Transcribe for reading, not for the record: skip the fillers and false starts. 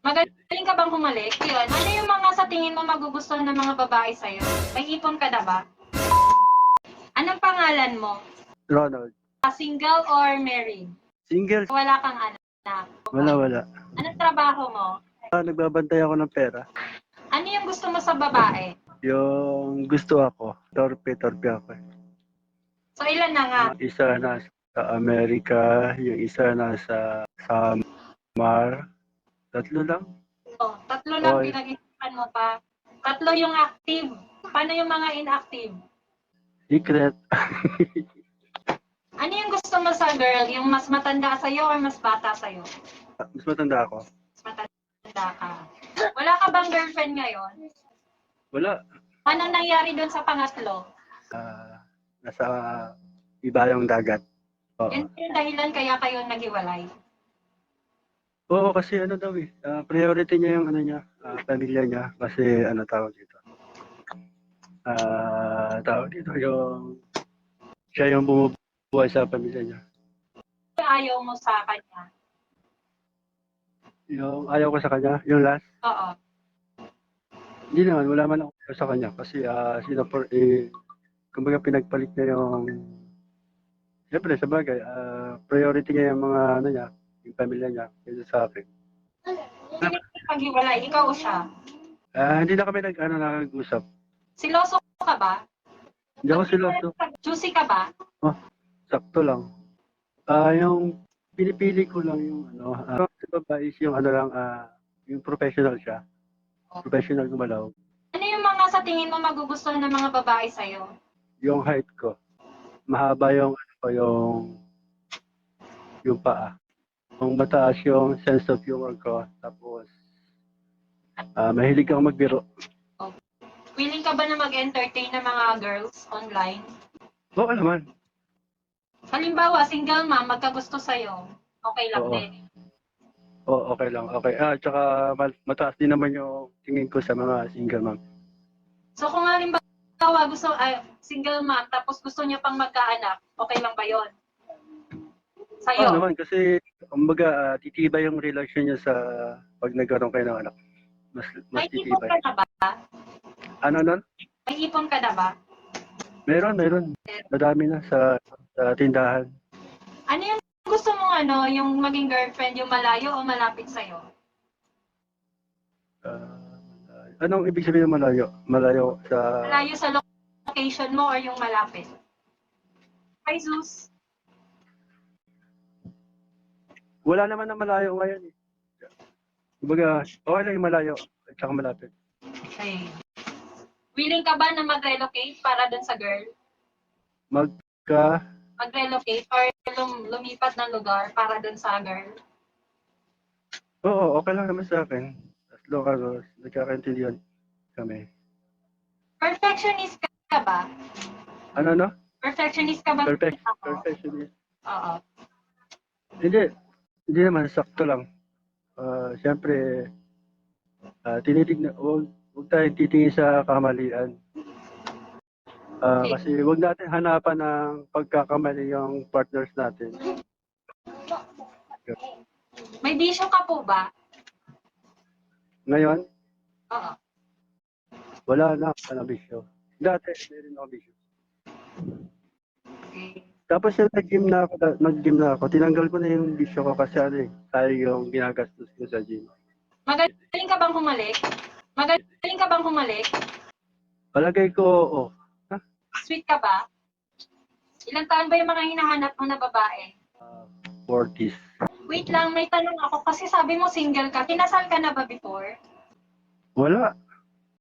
Magaling ka bang humalik? Yun. Ano yung mga sa tingin mo magugustuhan ng mga babae sa'yo? May ipon ka na ba? Anong pangalan mo? Ronald. Single or married? Single. Wala kang anak. Wala. Anong trabaho mo? Nagbabantay ako ng pera. Ano yung gusto mo sa babae? Yung gusto ako, torpe ako. So, ilan na nga? Isa nasa Amerika, yung isa nasa Samar. Tatlo lang. Oh, tatlo lang Oy. pinag-isipan mo pa. Tatlo yung active. Paano yung mga inactive? Secret. Ano yung gusto mo sa girl? Yung mas matanda sa'yo or mas bata sa'yo? Mas matanda ako. Mas matanda ka. Wala ka bang girlfriend ngayon? Wala. Anong nangyari doon sa pangatlo? Nasa ibayong dagat. Oo. Yun yung dahilan kaya kayo naghiwalay. Oo, kasi ano daw priority niya yung ano niya, pamilya niya. Kasi ano tawag dito. Yung siya yung bumubuhay sa pamilya niya. Ayaw mo sa kanya? Yung ayaw ko sa kanya, yung last. Oo. Hindi naman, wala man ako sa kanya. Kasi kumbaga pinagpalit niya yung, siyempre sa bagay, priority niya yung mga ano niya, yung pamilya niya, kaysa sa akin. Sino yung paghiwalay? Ikaw o siya? Hindi na kami nag-usap. Siloso ka ba? Hindi ako siloso. Juicy ka ba? Sakto lang. Yung pinipili ko lang yung sa babae is yung yung professional siya. Professional gumalaw. Ano yung mga sa tingin mo magugustuhan ng mga babae sa'yo? Yung height ko. Mahaba yung yung paa. Yung mataas yung sense of humor ko. Tapos mahilig akong magbiro. Willing ka ba na mag-entertain ng mga girls online? Oo naman. Halimbawa, single mom, magkagusto sa'yo. Okay lang Oo. din. Oo, okay lang. Okay. Tsaka mataas din naman yung tingin ko sa mga single mom. So kung halimbawa single mom tapos gusto niya pang magkaanak, okay lang ba yon? Sa'yo? Oo naman kasi kumbaga titibay yung relasyon niya sa pag nagkaroon kayo ng anak. Mas May ipon titibay. ka na ba? Ano nun? May ipon ka na ba? Meron. Madami na sa tindahan. Ano yung gusto mong yung maging girlfriend, yung malayo o malapit sa'yo? Anong ibig sabihin ng malayo? Malayo sa... Malayo sa location mo or yung malapit? Hi, Zeus. Wala naman na malayo ngayon eh. Kumbaga, okay lang yung malayo at saka malapit. Okay. Willing ka ba na mag-relocate para dun sa girl? Mag-relocate or lumipat ng lugar para dun sa girl? Oo, okay lang naman sa akin. As long as nagkakaintindihan kami. Perfectionist ka ba? Ano? Perfectionist ka ba? Perfectionist. Oo. Hindi naman, sakto lang. Siyempre, huwag tayong titingin sa kamalian. Kasi huwag natin hanapan ng pagkakamali yung partners natin. May bisyo ka po ba? Ngayon, Oo. wala na bisyo. Dati, meron ako bisyo. Okay. Tapos yung nag-gym na ako, tinanggal ko na yung bisyo ko kasi tayo yung ginagastos ko sa gym. Magaling ka bang humalik? Magaling ka bang humalik? Palagay ko, oo. Sweet ka ba? Ilang taon ba yung mga hinahanap mo na babae? 40s. Wait lang, may tanong ako kasi sabi mo single ka. Kinasal ka na ba before? Wala.